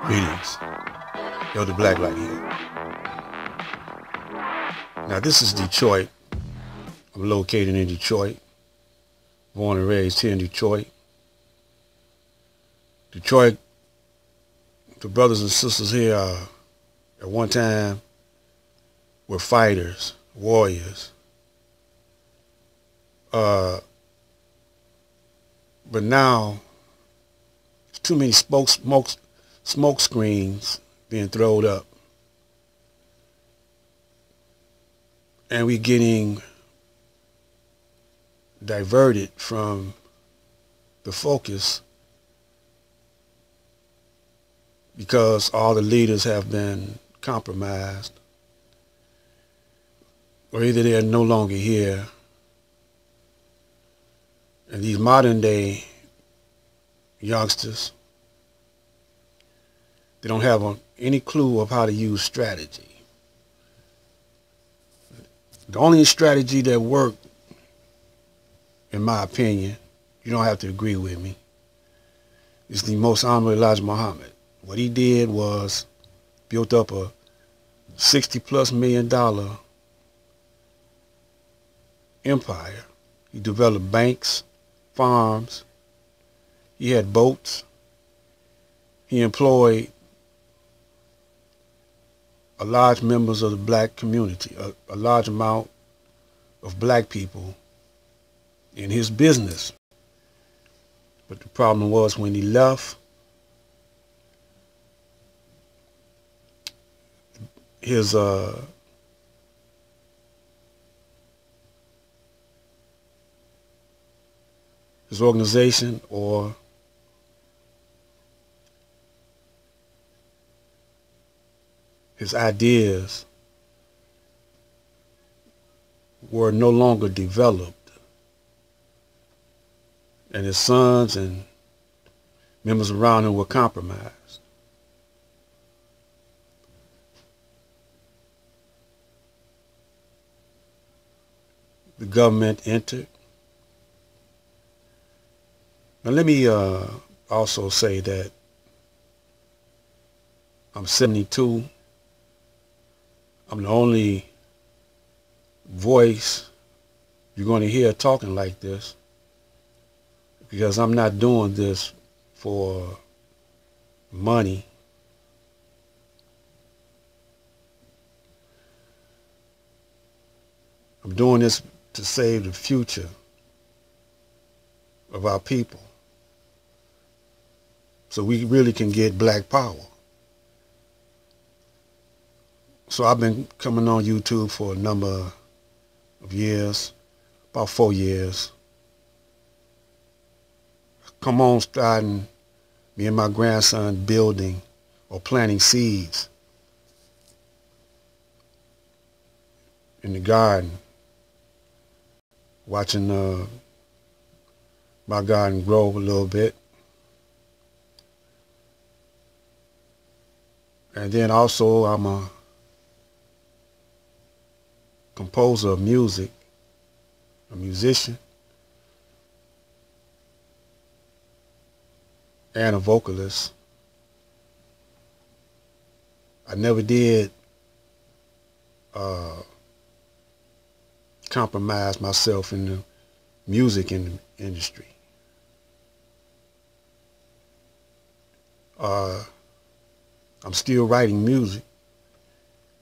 Greetings. Elder Blacklight here. Now this is Detroit. I'm located in Detroit. Born and raised here in Detroit. Detroit, the brothers and sisters here at one time were fighters, warriors. But now, there's too many smoke screens being thrown up. And we're getting diverted from the focus because all the leaders have been compromised, or either they're no longer here. And these modern day youngsters, they don't have any clue of how to use strategy. The only strategy that worked, in my opinion, you don't have to agree with me, is the most honorable Elijah Muhammad. What he did was built up a $60+ million empire. He developed banks, farms. He had boats. He employed a large members of the black community, a large amount of black people in his business. But the problem was when he left, his organization, or his ideas, were no longer developed, and his sons and members around him were compromised. The government entered. Now let me also say that I'm 72. I'm the only voice you're going to hear talking like this, because I'm not doing this for money. I'm doing this to save the future of our people, so we really can get black power. So I've been coming on YouTube for a number of years, about 4 years. Come on, starting me and my grandson building or planting seeds in the garden, watching my garden grow a little bit. And then also I'm a composer of music, a musician, and a vocalist. I never did compromise myself in the music industry. I'm still writing music,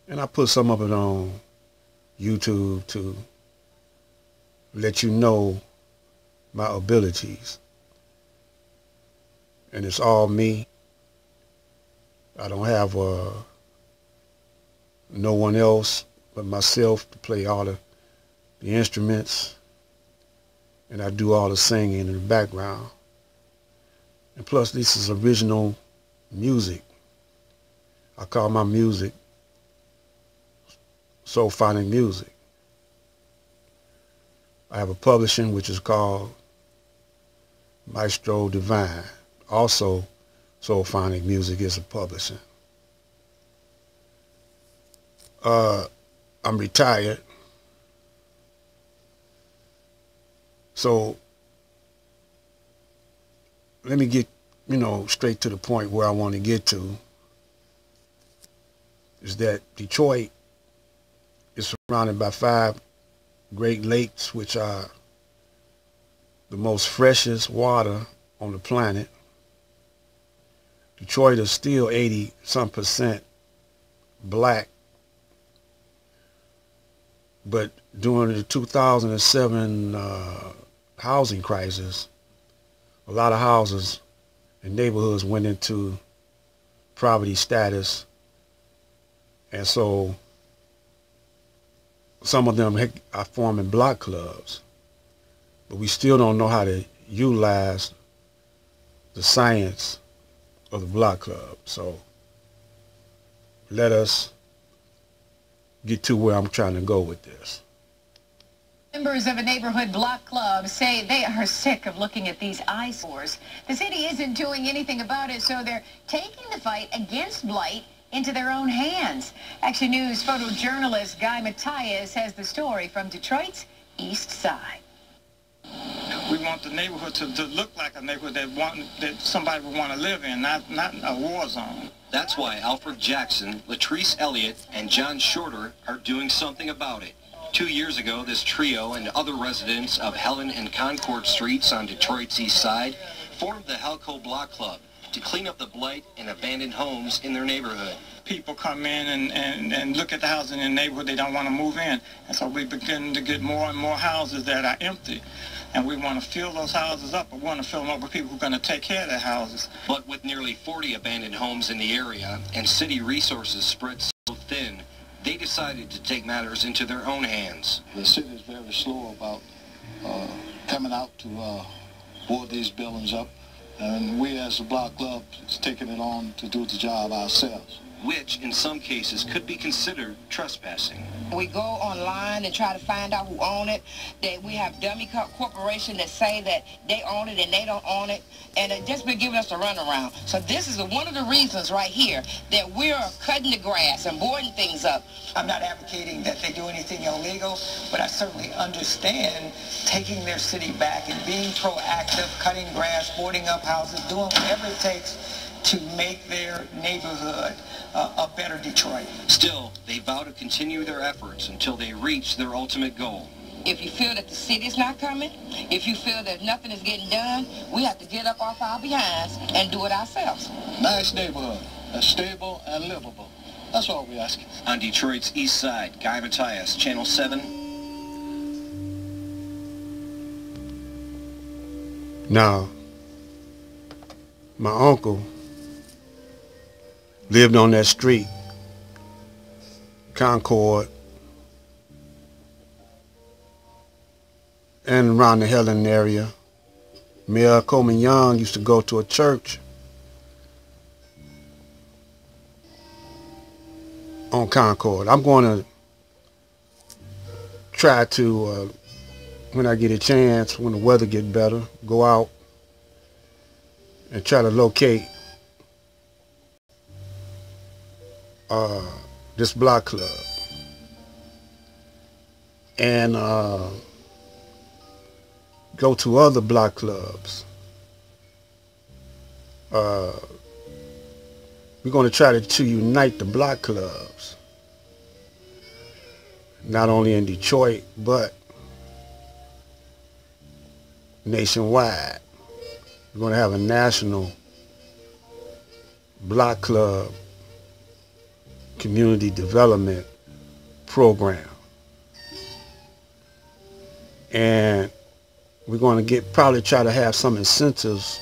and I put some of it on YouTube to let you know my abilities. And it's all me. I don't have no one else but myself to play all the instruments, and I do all the singing in the background. And plus, this is original music. I call my music soulphonic music. I have a publishing which is called Maestro Divine. Also, soulphonic music is a publishing. I'm retired, so let me get straight to the point where I want to get to, is that Detroit is surrounded by 5 Great Lakes, which are the most freshest water on the planet. Detroit is still 80-some% black, but during the 2007 housing crisis, a lot of houses and neighborhoods went into poverty status, and so some of them are forming block clubs, but we still don't know how to utilize the science of the block club. So let us get to where I'm trying to go with this. Members of a neighborhood block club say they are sick of looking at these eyesores. The city isn't doing anything about it, so they're taking the fight against blight into their own hands. Action News photojournalist Guy Matthias has the story from Detroit's East Side. We want the neighborhood to look like a neighborhood that somebody would want to live in, not a war zone. That's why Alfred Jackson, Latrice Elliott, and John Shorter are doing something about it. 2 years ago, this trio and other residents of Helen and Concord Streets on Detroit's East Side formed the Helco Block Club to clean up the blight and abandoned homes in their neighborhood. People come in and look at the houses in the neighborhood they don't want to move in. And so we begin to get more and more houses that are empty. And we want to fill those houses up, but we want to fill them up with people who are going to take care of their houses. But with nearly 40 abandoned homes in the area and city resources spread so thin, they decided to take matters into their own hands. The city is very slow about coming out to board these buildings up, and we as a block club is taking it on to do the job ourselves, which in some cases could be considered trespassing. We go online and try to find out who own it. That we have dummy corporations that say that they own it and they don't own it, and it just been giving us a runaround. So this is one of the reasons right here that we're cutting the grass and boarding things up. I'm not advocating that they do anything illegal, but I certainly understand taking their city back and being proactive, cutting grass, boarding up houses, doing whatever it takes to make their neighborhood a better Detroit. Still, they vow to continue their efforts until they reach their ultimate goal. If you feel that the city's not coming, if you feel that nothing is getting done, we have to get up off our behinds and do it ourselves. Nice neighborhood, that's stable and livable. That's all we're asking. On Detroit's East Side, Guy Matthias, Channel 7. Now, my uncle lived on that street, Concord, and around the Helen area. Mayor Coleman Young used to go to a church on Concord. I'm going to try to, when I get a chance, when the weather gets better, go out and try to locate this block club and go to other block clubs. We're going to try to unite the block clubs, not only in Detroit but nationwide. We're going to have a national block club community development program, and we're going to probably try to have some incentives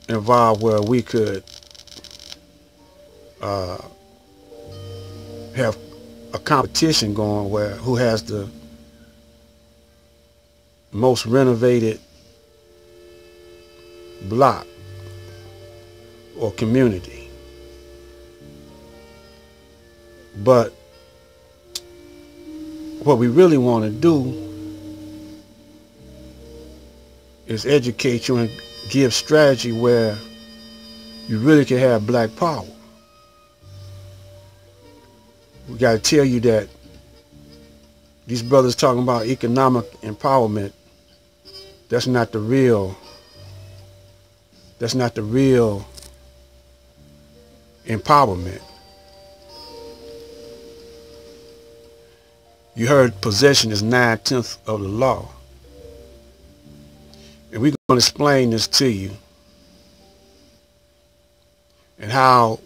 involved where we could have a competition going where who has the most renovated block or community. But what we really want to do is educate you and give strategy where you really can have black power. We got to tell you that these brothers talking about economic empowerment, that's not the real That's not the real empowerment. You heard possession is 9/10 of the law. And we're going to explain this to you and how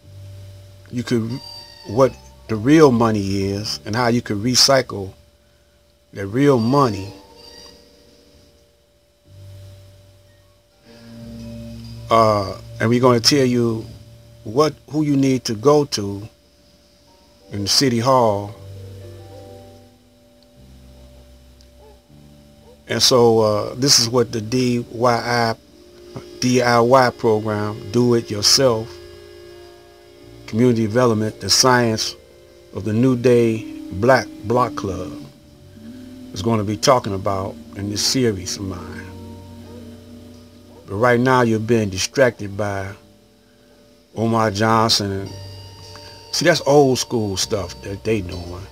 you could, what the real money is and how you could recycle that real money and we're going to tell you who you need to go to in the city hall. And so this is what the D.I.Y program, do it yourself, community development, the science of the New Day Black Block Club, is going to be talking about in this series of mine. But right now you're being distracted by Omar Johnson. And see, that's old school stuff that they doing.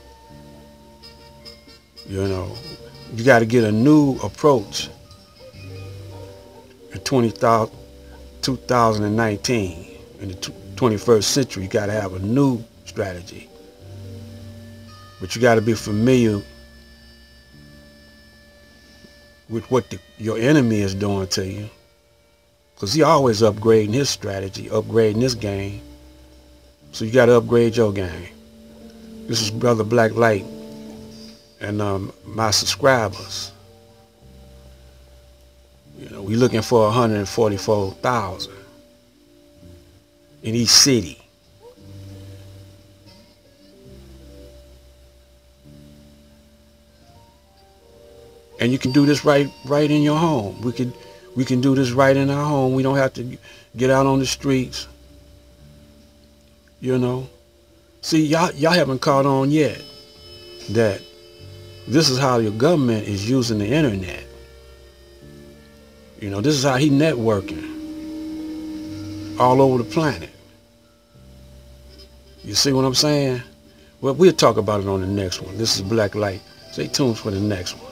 You know, you got to get a new approach in 2019. In the 21st century, you got to have a new strategy. But you got to be familiar with what your enemy is doing to you. Because he always upgrading his strategy, upgrading his game. So you got to upgrade your game. This is Brother Black Light and my subscribers. You know, we're looking for 144,000 in each city. And you can do this right in your home. We can do this right in our home. We don't have to get out on the streets. You know. See, y'all haven't caught on yet that this is how your government is using the internet. You know, this is how he networking all over the planet. You see what I'm saying? Well, we'll talk about it on the next one. This is Black Light. Stay tuned for the next one.